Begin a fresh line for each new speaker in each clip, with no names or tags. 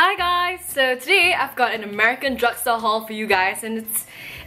Hi guys! So today I've got an American drugstore haul for you guys, and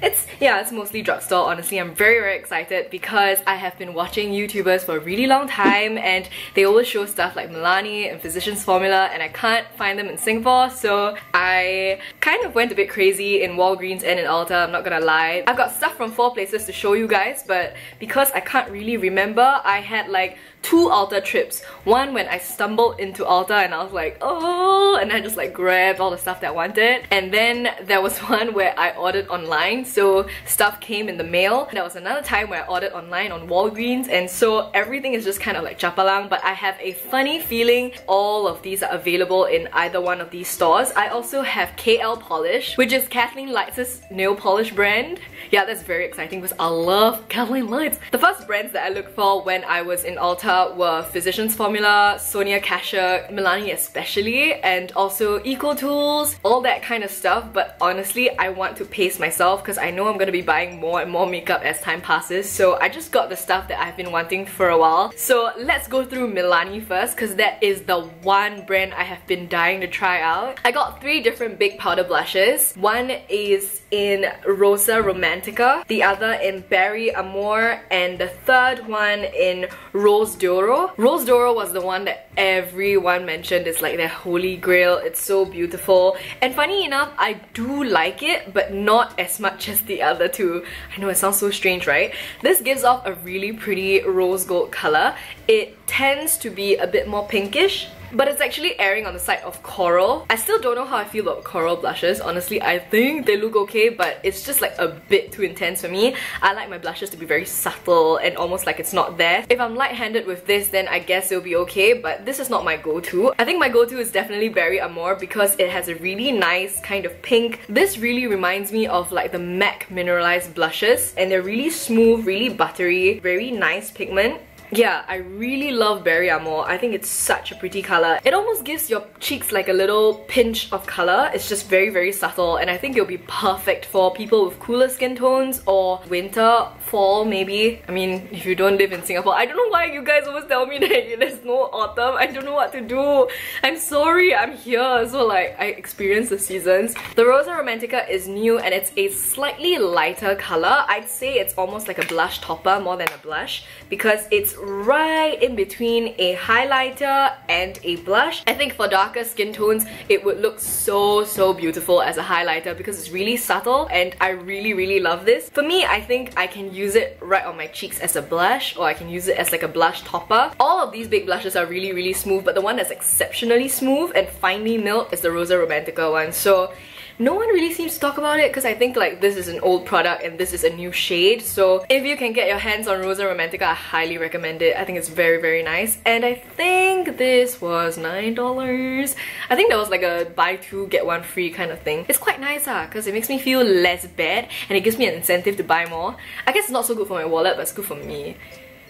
it's mostly drugstore. Honestly, I'm very excited because I have been watching YouTubers for a really long time and they always show stuff like Milani and Physicians Formula, and I can't find them in Singapore, so I kind of went a bit crazy in Walgreens and in Ulta, I'm not gonna lie. I've got stuff from 4 places to show you guys, but because I can't really remember, I had like 2 Ulta trips. One when I stumbled into Ulta and I was like, oh, and I just like grabbed all the stuff that I wanted. And then there was one where I ordered online, so stuff came in the mail. There was another time where I ordered online on Walgreens, and so everything is just kind of like chapalang, but I have a funny feeling all of these are available in either one of these stores. I also have KL Polish, which is Kathleen Lights' nail polish brand. Yeah, that's very exciting because I love Kathleen Lights. The first brands that I looked for when I was in Ulta were Physicians Formula, Sonia Kashuk, Milani especially, and also EcoTools, all that kind of stuff. But honestly, I want to pace myself because I know I'm gonna be buying more and more makeup as time passes, so I just got the stuff that I've been wanting for a while. So let's go through Milani first because that is the one brand I have been dying to try out. I got 3 different big powder blushes. One is in Rosa Romantica, the other in Berry Amore, and the third one in Rose d'Oro. Rose d'Oro was the one that everyone mentioned is like their holy grail. It's so beautiful, and funny enough, I do like it, but not as much as the other 2. I know it sounds so strange, right? This gives off a really pretty rose gold color. It tends to be a bit more pinkish, but it's actually erring on the side of coral. I still don't know how I feel about coral blushes. Honestly, I think they look okay, but it's just like a bit too intense for me. I like my blushes to be very subtle and almost like it's not there. If I'm light-handed with this, then I guess it'll be okay, but this is not my go-to. I think my go-to is definitely Berry Amore because it has a really nice kind of pink. This really reminds me of like the MAC mineralized blushes, and they're really smooth, really buttery, very nice pigment. Yeah, I really love Berry Amore. I think it's such a pretty color. It almost gives your cheeks like a little pinch of color. It's just very subtle, and I think it'll be perfect for people with cooler skin tones or winter, fall maybe. I mean, if you don't live in Singapore, I don't know why you guys always tell me that there's no autumn. I don't know what to do. I'm sorry, I'm here, so like I experience the seasons. The Rosa Romantica is new and it's a slightly lighter color. I'd say it's almost like a blush topper more than a blush because it's right in between a highlighter and a blush. I think for darker skin tones, it would look so beautiful as a highlighter because it's really subtle, and I really love this. For me, I think I can use it right on my cheeks as a blush, or I can use it as like a blush topper. All of these big blushes are really smooth, but the one that's exceptionally smooth and finely milled is the Rosa Romantica one. So no one really seems to talk about it because I think like this is an old product and this is a new shade. So if you can get your hands on Rosa Romantica, I highly recommend it. I think it's very nice, and I think this was $9. I think there was like a buy 2 get 1 free kind of thing. It's quite nice because it makes me feel less bad and it gives me an incentive to buy more. I guess it's not so good for my wallet, but it's good for me.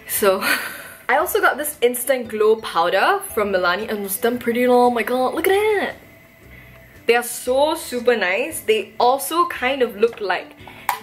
So I also got this Instant Glow powder from Milani, and it's done pretty long. Oh my god, look at that! They are so super nice. They also kind of look like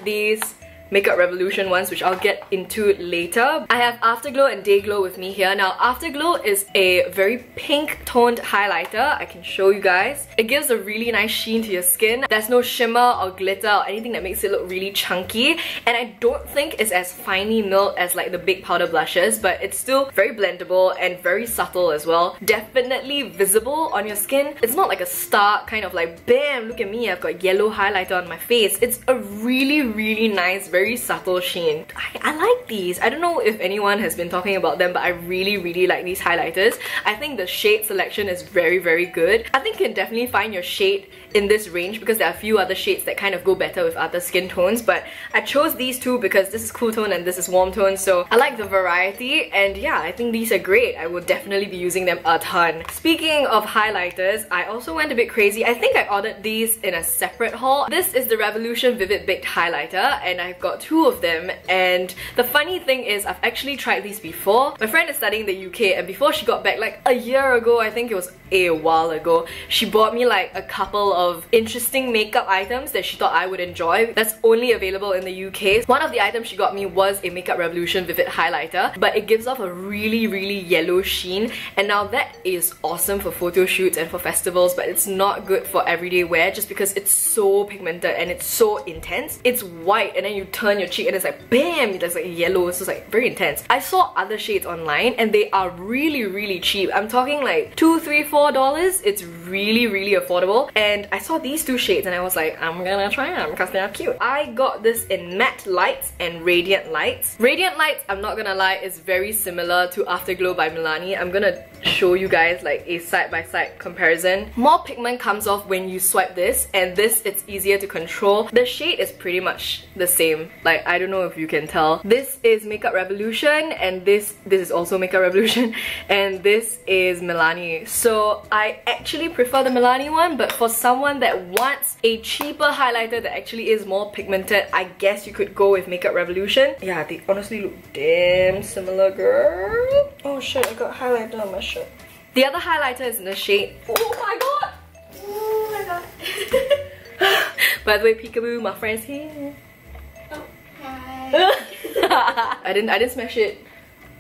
these Makeup Revolution ones, which I'll get into later. I have Afterglow and Dayglow with me here. Now, Afterglow is a very pink toned highlighter. I can show you guys. It gives a really nice sheen to your skin. There's no shimmer or glitter or anything that makes it look really chunky, and I don't think it's as finely milled as like the big powder blushes, but it's still very blendable and very subtle as well. Definitely visible on your skin. It's not like a stark kind of like, bam, look at me, I've got yellow highlighter on my face. It's a really nice, very subtle sheen. I like these. I don't know if anyone has been talking about them, but I really like these highlighters. I think the shade selection is very good. I think you can definitely find your shade in this range because there are a few other shades that kind of go better with other skin tones, but I chose these 2 because this is cool tone and this is warm tone, so I like the variety, and yeah, I think these are great. I will definitely be using them a ton. Speaking of highlighters, I also went a bit crazy. I think I ordered these in a separate haul. This is the Revolution Vivid Baked Highlighter, and I've got 2 of them, and the funny thing is I've actually tried these before. My friend is studying in the UK, and before she got back like a year ago, I think it was a while ago, she bought me like a couple of interesting makeup items that she thought I would enjoy that's only available in the UK. One of the items she got me was a Makeup Revolution Vivid Highlighter, but it gives off a really yellow sheen, and now that is awesome for photo shoots and for festivals, but it's not good for everyday wear just because it's so pigmented and it's so intense. It's white and then you turn your cheek and it's like bam, there's like yellow, so it's like very intense. I saw other shades online and they are really cheap. I'm talking like $2, $3, $4. It's really affordable, and I saw these 2 shades and I was like, I'm gonna try them because they are cute. I got this in Matte Lights and Radiant Lights. Radiant Lights, I'm not gonna lie, is very similar to Afterglow by Milani. I'm gonna show you guys like a side-by-side comparison. More pigment comes off when you swipe this, and this it's easier to control. The shade is pretty much the same. Like, I don't know if you can tell. This is Makeup Revolution, and this is also Makeup Revolution, and this is Milani. So I actually prefer the Milani one, but for someone that wants a cheaper highlighter that actually is more pigmented, I guess you could go with Makeup Revolution. Yeah, they honestly look damn similar, girl. Oh shit, I got highlighter on my shirt. The other highlighter is in the shade, oh my god! Oh my god. By the way, peekaboo, my friend's here.
Oh, hi.
I didn't smash it.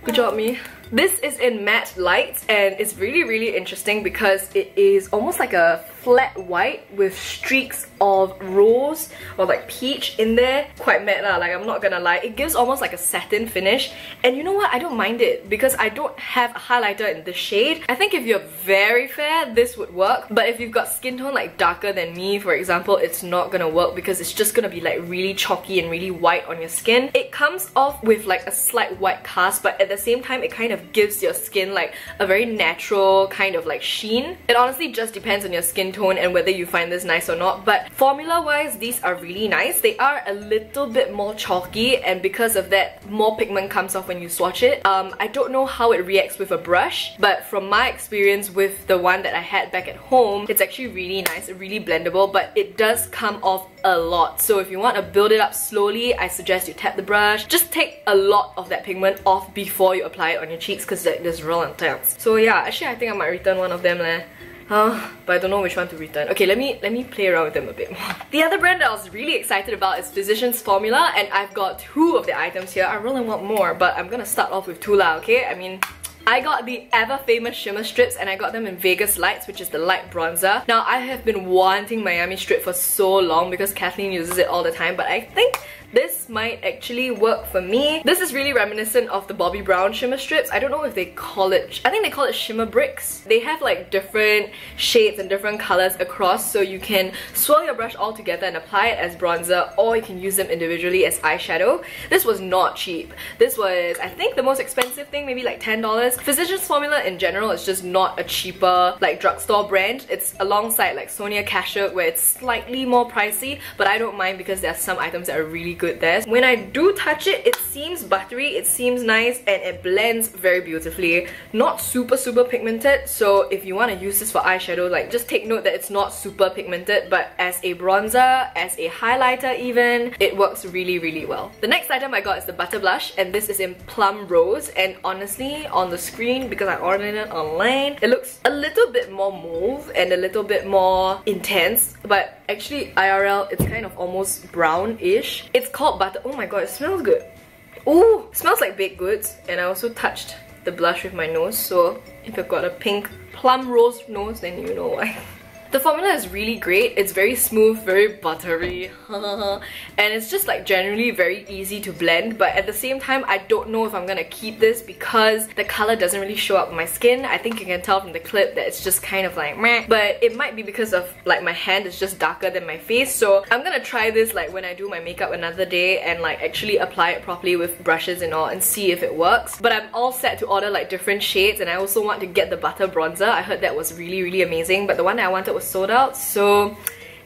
Good job, me. This is in Matte Lights, and it's really interesting because it is almost like a flat white with streaks of rose or like peach in there. Quite matte lah, like I'm not gonna lie. It gives almost like a satin finish, and you know what? I don't mind it because I don't have a highlighter in this shade. I think if you're very fair, this would work, but if you've got skin tone like darker than me, for example, it's not gonna work because it's just gonna be like really chalky and really white on your skin. It comes off with like a slight white cast, but at the same time it kind of gives your skin like a very natural kind of like sheen. It honestly just depends on your skin tone and whether you find this nice or not, but formula wise these are really nice. They are a little bit more chalky, and because of that more pigment comes off when you swatch it. I don't know how it reacts with a brush, but from my experience with the one that I had back at home, it's actually really nice, really blendable, but it does come off a lot. So if you want to build it up slowly, I suggest you tap the brush. Just take a lot of that pigment off before you apply it on your cheeks because like, this is real intense. So yeah, actually I think I might return one of them leh. But I don't know which one to return. Okay, let me play around with them a bit more. The other brand that I was really excited about is Physicians Formula, and I've got 2 of the items here. I really want more, but I'm gonna start off with 2 lah, okay? I mean, I got the ever famous shimmer strips, and I got them in Vegas Lights, which is the light bronzer. Now, I have been wanting Miami strip for so long because Kathleen uses it all the time, but I think this might actually work for me. This is really reminiscent of the Bobbi Brown shimmer strips. I don't know if they call it, I think they call it shimmer bricks. They have like different shades and different colors across, so you can swirl your brush all together and apply it as bronzer, or you can use them individually as eyeshadow. This was not cheap. This was, I think, the most expensive thing, maybe like $10. Physicians Formula in general is just not a cheaper like drugstore brand. It's alongside like Sonia Kashuk where it's slightly more pricey, but I don't mind because there are some items that are really good there. When I do touch it, it seems buttery, it seems nice, and it blends very beautifully. Not super pigmented, so if you want to use this for eyeshadow, like just take note that it's not super pigmented, but as a bronzer, as a highlighter even, it works really well. The next item I got is the Butter Blush, and this is in Plum Rose, and honestly, on the screen, because I ordered it online, it looks a little bit more mauve and a little bit more intense, but actually IRL, it's kind of almost brown-ish. It's called Butter. Oh my god, it smells good. Ooh, it smells like baked goods. And I also touched the blush with my nose, so if you've got a pink Plum Rose nose, then you know why. The formula is really great. It's very smooth, very buttery, and it's just like generally very easy to blend, but at the same time I don't know if I'm gonna keep this because the color doesn't really show up on my skin. I think you can tell from the clip that it's just kind of like meh, but it might be because of like my hand is just darker than my face, so I'm gonna try this like when I do my makeup another day and like actually apply it properly with brushes and all and see if it works. But I'm all set to order like different shades, and I also want to get the butter bronzer. I heard that was really amazing, but the one that I wanted was sold out, so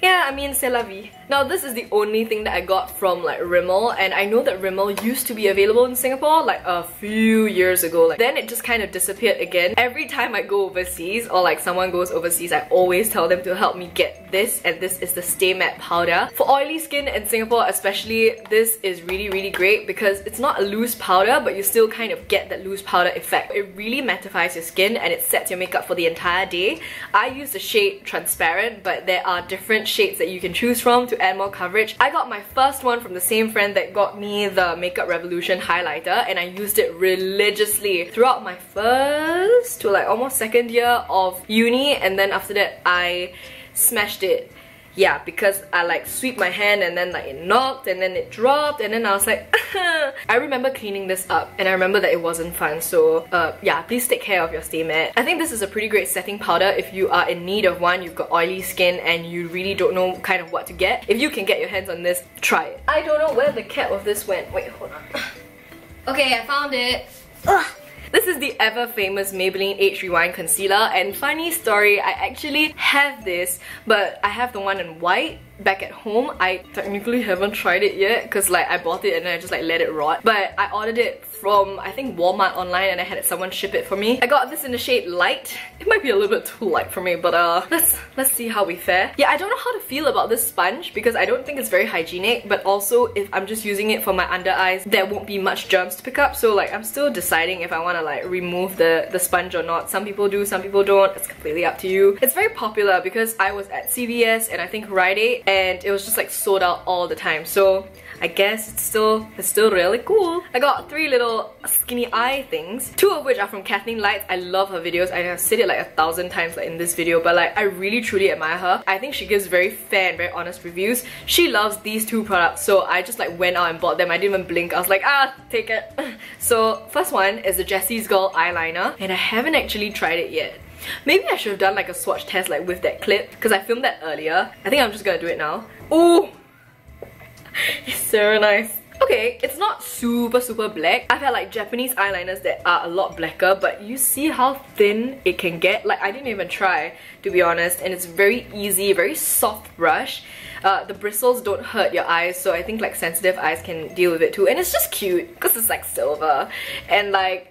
yeah, I mean, c'est la vie. Now this is the only thing that I got from like Rimmel, and I know that Rimmel used to be available in Singapore like a few years ago. Like, then it just kind of disappeared again. Every time I go overseas or like someone goes overseas, I always tell them to help me get this, and this is the Stay Matte Powder. For oily skin in Singapore especially, this is really great because it's not a loose powder, but you still kind of get that loose powder effect. It really mattifies your skin and it sets your makeup for the entire day. I use the shade Transparent, but there are different shades that you can choose from to add more coverage. I got my first one from the same friend that got me the Makeup Revolution highlighter, and I used it religiously throughout my first to like almost second year of uni, and then after that I smashed it. Yeah, because I like sweep my hand and then like it knocked and then it dropped, and then I was like I remember cleaning this up and I remember that it wasn't fun. So yeah, please take care of your Stay Matte. I think this is a pretty great setting powder if you are in need of one, you've got oily skin and you really don't know kind of what to get. If you can get your hands on this, try it. I don't know where the cap of this went. Wait, hold on. Okay, I found it. Ugh. This is the ever famous Maybelline Age Rewind Concealer, and funny story, I actually have this, but I have the one in white back at home. I technically haven't tried it yet because like I bought it and then I just like let it rot, but I ordered it from I think Walmart online and I had someone ship it for me. I got this in the shade Light. It might be a little bit too light for me, but let's see how we fare. Yeah, I don't know how to feel about this sponge because I don't think it's very hygienic, but also if I'm just using it for my under eyes, there won't be much germs to pick up, so like I'm still deciding if I want to like remove the sponge or not. Some people do, some people don't. It's completely up to you. It's very popular because I was at CVS and I think Rite Aid, and it was just like sold out all the time, so I guess it's still really cool. I got 3 little skinny eye things, 2 of which are from Kathleen Lights. I love her videos. I have said it like 1,000 times like in this video, but like I really truly admire her. I think she gives very fair and very honest reviews. She loves these 2 products, so I just like went out and bought them. I didn't even blink. I was like, take it. So first one is the Jessies Girl eyeliner, and I haven't actually tried it yet. Maybe I should have done like a swatch test like with that clip because I filmed that earlier. I think I'm just gonna do it now. Ooh! It's so nice. Okay, it's not super black. I've had like Japanese eyeliners that are a lot blacker, but you see how thin it can get? Like I didn't even try, to be honest, and it's very easy, very soft brush. The bristles don't hurt your eyes, so I think like sensitive eyes can deal with it too. And it's just cute because it's like silver, and like,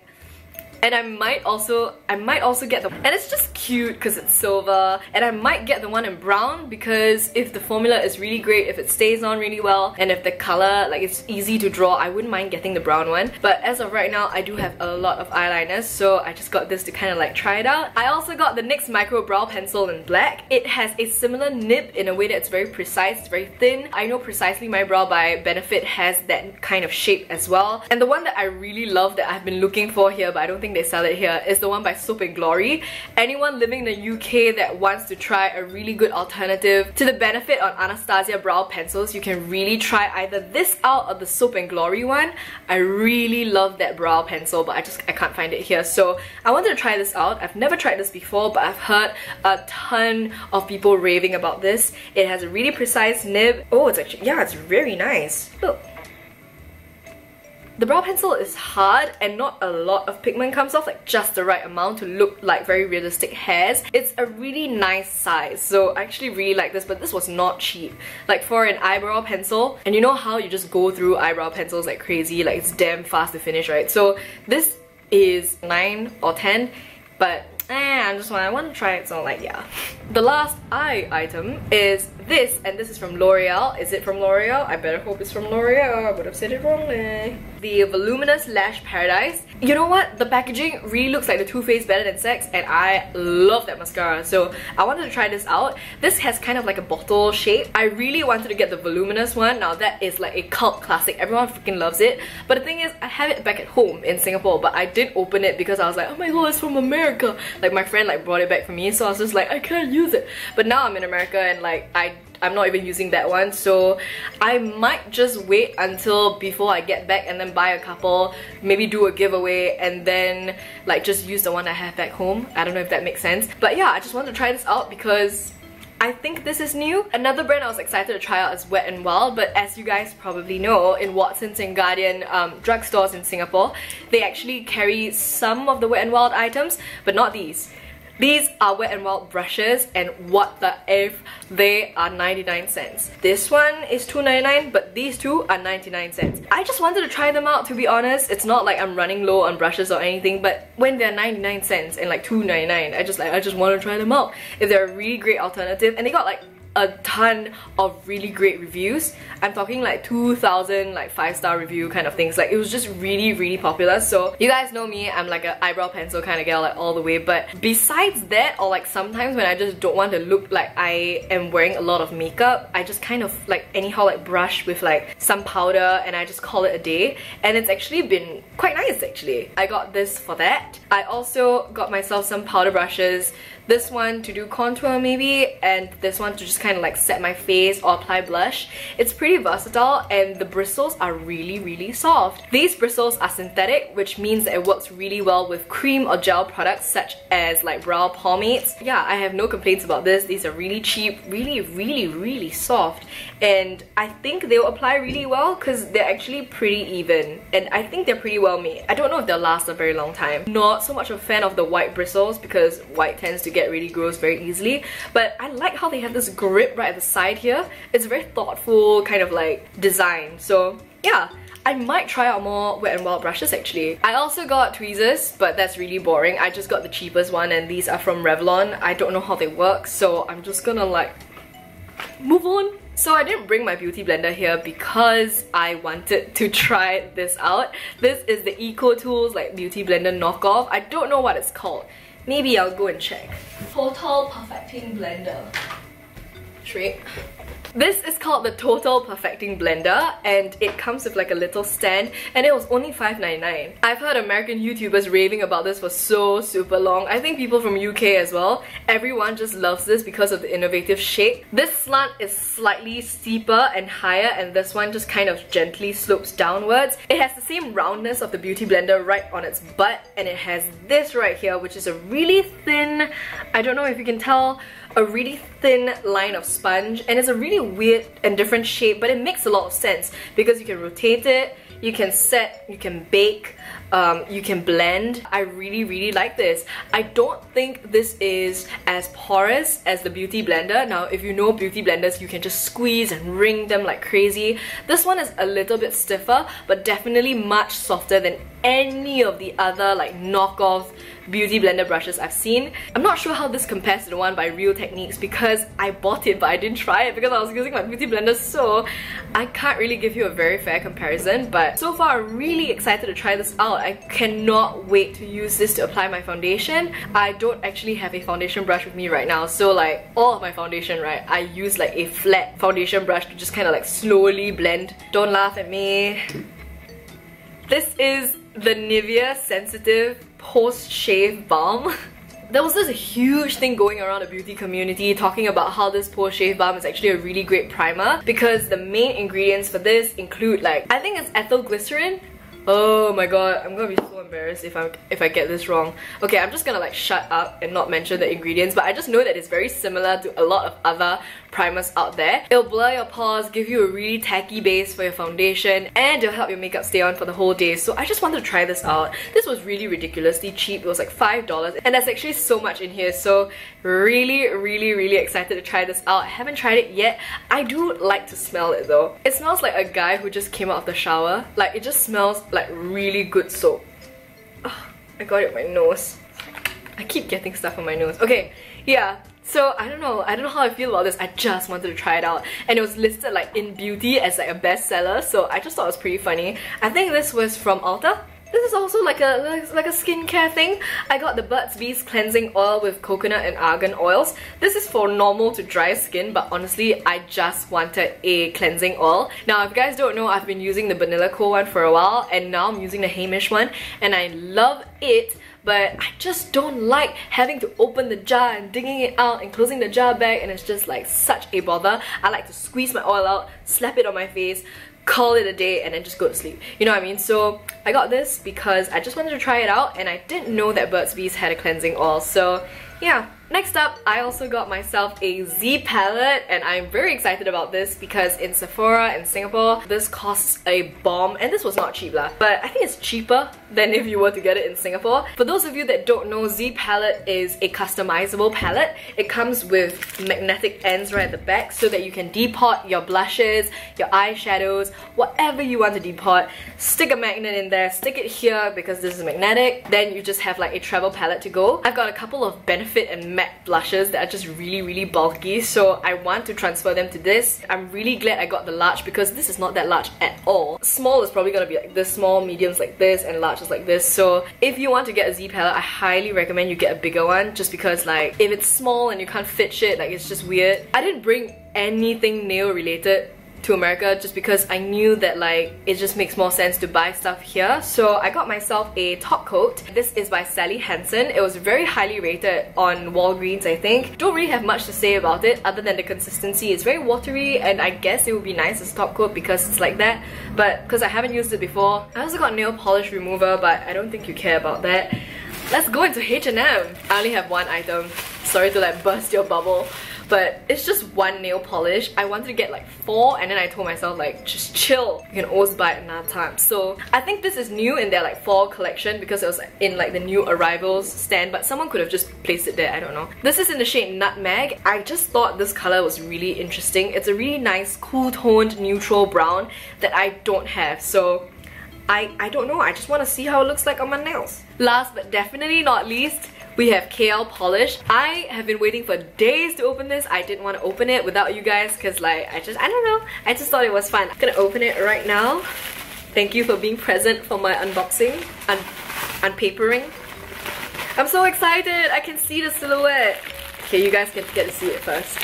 and I might also get the, and it's just cute because it's silver, and I might get the one in brown because if the formula is really great, if it stays on really well, and if the color, like it's easy to draw, I wouldn't mind getting the brown one. But as of right now, I do have a lot of eyeliners, so I just got this to kind of like try it out. I also got the NYX Micro Brow Pencil in black. It has a similar nib in a way that's very precise, it's very thin. I know Precisely My Brow by Benefit has that kind of shape as well. And the one that I really love that I've been looking for here, but I don't think they sell it here, is the one by Soap & Glory. Anyone living in the UK that wants to try a really good alternative to the Benefit on Anastasia brow pencils, you can really try either this out or the Soap & Glory one. I really love that brow pencil, but I can't find it here, so I wanted to try this out. I've never tried this before, but I've heard a ton of people raving about this. It has a really precise nib. Oh, it's actually, yeah, it's very nice. Look. The brow pencil is hard and not a lot of pigment comes off, like just the right amount to look like very realistic hairs. It's a really nice size, so I actually really like this, but this was not cheap. Like for an eyebrow pencil, and you know how you just go through eyebrow pencils like crazy, like it's damn fast to finish, right? So this is 9 or 10, but I want to try it, so like yeah. The last eye item is this, and this is from L'Oreal. Is it from L'Oreal? I better hope it's from L'Oreal. I would have said it wrongly. The Voluminous Lash Paradise. You know what? The packaging really looks like the Too Faced Better Than Sex, and I love that mascara, so I wanted to try this out. This has kind of like a bottle shape. I really wanted to get the Voluminous one. Now that is like a cult classic. Everyone freaking loves it. But the thing is, I have it back at home in Singapore, but I didn't open it because I was like, oh my god, it's from America. Like my friend like brought it back for me, so I was just like, I can't use it. But now I'm in America and like I'm not even using that one, so I might just wait until before I get back and then buy a couple, maybe do a giveaway, and then like just use the one I have back home. I don't know if that makes sense, but yeah, I just wanted to try this out because I think this is new. Another brand I was excited to try out is Wet n Wild, but as you guys probably know, in Watsons and Guardian drugstores in Singapore, they actually carry some of the Wet n Wild items, but not these. These are Wet n Wild brushes, and what the F, they are 99 cents. This one is $2.99, but these two are 99 cents. I just wanted to try them out, to be honest. It's not like I'm running low on brushes or anything, but when they're 99 cents and like $2.99, I just want to try them out. If they're a really great alternative, and they got like a ton of really great reviews. I'm talking like 2,000 like 5-star review kind of things. Like, it was just really popular. So you guys know me, I'm like an eyebrow pencil kind of girl, like all the way. But besides that, or like sometimes when I just don't want to look like I am wearing a lot of makeup, I just kind of like anyhow like brush with like some powder and I just call it a day. And it's actually been quite nice actually. I got this for that. I also got myself some powder brushes. This one to do contour maybe, and this one to just kind of like set my face or apply blush. It's pretty versatile and the bristles are really soft. These bristles are synthetic, which means that it works really well with cream or gel products such as like brow pomades. Yeah, I have no complaints about this. These are really cheap, really soft, and I think they'll apply really well because they're actually pretty even, and I think they're pretty well made. I don't know if they'll last a very long time. Not so much a fan of the white bristles because white tends to get really gross very easily, but I like how they have this grip right at the side here. It's a very thoughtful kind of like design. So yeah, I might try out more Wet n Wild brushes actually. I also got tweezers, but that's really boring. I just got the cheapest one, and these are from Revlon. I don't know how they work, so I'm just gonna like move on. So I didn't bring my beauty blender here because I wanted to try this out. This is the EcoTools like beauty blender knockoff. I don't know what it's called. Maybe I'll go and check. Total Perfecting Blender. Straight. This is called the Total Perfecting Blender, and it comes with like a little stand, and it was only $5.99. I've heard American YouTubers raving about this for so super long. I think people from UK as well. Everyone just loves this because of the innovative shape. This slant is slightly steeper and higher, and this one just kind of gently slopes downwards. It has the same roundness of the beauty blender right on its butt, and it has this right here, which is a really thin, I don't know if you can tell, a really thin line of sponge, and it's a really weird and different shape, but it makes a lot of sense because you can rotate it, you can set, you can bake, you can blend. I really like this. I don't think this is as porous as the beauty blender. Now if you know beauty blenders, you can just squeeze and wring them like crazy. This one is a little bit stiffer, but definitely much softer than any of the other like knockoff beauty blender brushes I've seen. I'm not sure how this compares to the one by Real Techniques because I bought it but I didn't try it because I was using my beauty blender, so I can't really give you a very fair comparison. But so far I'm really excited to try this out. I cannot wait to use this to apply my foundation. I don't actually have a foundation brush with me right now, so like all of my foundation, right, I use like a flat foundation brush to just kind of like slowly blend. Don't laugh at me. This is the Nivea Sensitive Post-Shave Balm. There was this huge thing going around the beauty community talking about how this post-shave balm is actually a really great primer because the main ingredients for this include like, I think it's ethyl glycerin. Oh my god, I'm gonna be so embarrassed if I get this wrong. Okay, I'm just gonna like shut up and not mention the ingredients, but I just know that it's very similar to a lot of other primers out there. It'll blur your pores, give you a really tacky base for your foundation, and it'll help your makeup stay on for the whole day. So I just wanted to try this out. This was really ridiculously cheap. It was like $5, and there's actually so much in here, so really excited to try this out. I haven't tried it yet. I do like to smell it though. It smells like a guy who just came out of the shower. Like, it just smells like really good soap. Oh, I got it on my nose. I keep getting stuff on my nose. Okay, yeah. So I don't know how I feel about this. I just wanted to try it out, and it was listed like in beauty as like a bestseller, so I just thought it was pretty funny. I think this was from Ulta. This is also like a skincare thing. I got the Burts Bees cleansing oil with coconut and argan oils. This is for normal to dry skin, but honestly I just wanted a cleansing oil. Now if you guys don't know, I've been using the Vanilla Co one for a while, and now I'm using the Hamish one, and I love it. But I just don't like having to open the jar and digging it out and closing the jar back, and it's just like such a bother. I like to squeeze my oil out, slap it on my face, call it a day, and then just go to sleep. You know what I mean? So I got this because I just wanted to try it out, and I didn't know that Burt's Bees had a cleansing oil. So yeah, Next up, I also got myself a Z palette, and I'm very excited about this because in Sephora in Singapore, this costs a bomb, and this was not cheap lah, but I think it's cheaper than if you were to get it in Singapore. For those of you that don't know, Z palette is a customizable palette. It comes with magnetic ends right at the back so that you can depot your blushes, your eyeshadows, whatever you want to depot. Stick a magnet in there, stick it here because this is magnetic, then you just have like a travel palette to go. I've got a couple of Benefit and matte blushes that are just really bulky, so I want to transfer them to this. I'm really glad I got the large because this is not that large at all. Small is probably gonna be like this small, mediums like this, and large is like this. So if you want to get a Z palette, I highly recommend you get a bigger one, just because like if it's small and you can't fit shit, like it's just weird. I didn't bring anything nail related to America just because I knew that like it just makes more sense to buy stuff here. So I got myself a top coat. This is by Sally Hansen. It was very highly rated on Walgreens, I think. Don't really have much to say about it other than the consistency. It's very watery, and I guess it would be nice as top coat because it's like that, but because I haven't used it before. I also got nail polish remover, but I don't think you care about that. Let's go into H&M. I only have one item. Sorry to like burst your bubble, but it's just one nail polish. I wanted to get like 4, and then I told myself like, just chill, you can always buy it another time. So I think this is new in their like fall collection because it was in like the new arrivals stand, but someone could have just placed it there, I don't know. This is in the shade Nutmeg. I just thought this color was really interesting. It's a really nice cool toned neutral brown that I don't have, so I don't know, I just want to see how it looks like on my nails. Last but definitely not least, we have KL Polish. I have been waiting for days to open this. I didn't want to open it without you guys because like, I don't know, I just thought it was fun. I'm gonna open it right now. Thank you for being present for my unboxing, unpapering. I'm so excited, I can see the silhouette. Okay, you guys get to see it first.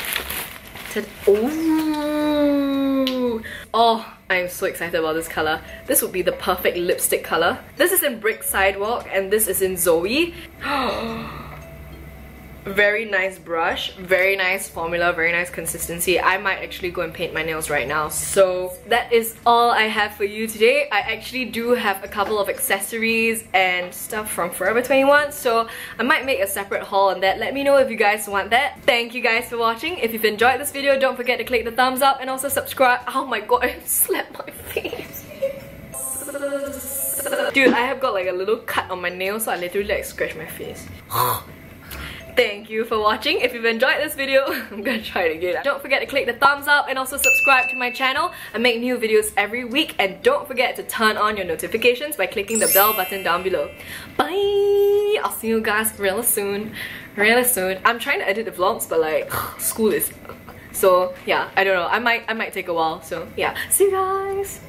Ooh. Oh, I am so excited about this color. This would be the perfect lipstick color. This is in Brick Sidewalk and this is in Zoe. Very nice brush, very nice formula, very nice consistency. I might actually go and paint my nails right now. So that is all I have for you today. I actually do have a couple of accessories and stuff from Forever 21, so I might make a separate haul on that. Let me know if you guys want that. Thank you guys for watching. If you've enjoyed this video, don't forget to click the thumbs up and also subscribe. Oh my god, I slapped my face. Dude, I have got like a little cut on my nail, so I literally like scratched my face. Thank you for watching. If you've enjoyed this video, I'm gonna try it again. Don't forget to click the thumbs up and also subscribe to my channel. I make new videos every week, and don't forget to turn on your notifications by clicking the bell button down below. Bye! I'll see you guys really soon. Really soon. I'm trying to edit the vlogs, but like, school is... So yeah, I don't know. I might take a while, so yeah. See you guys!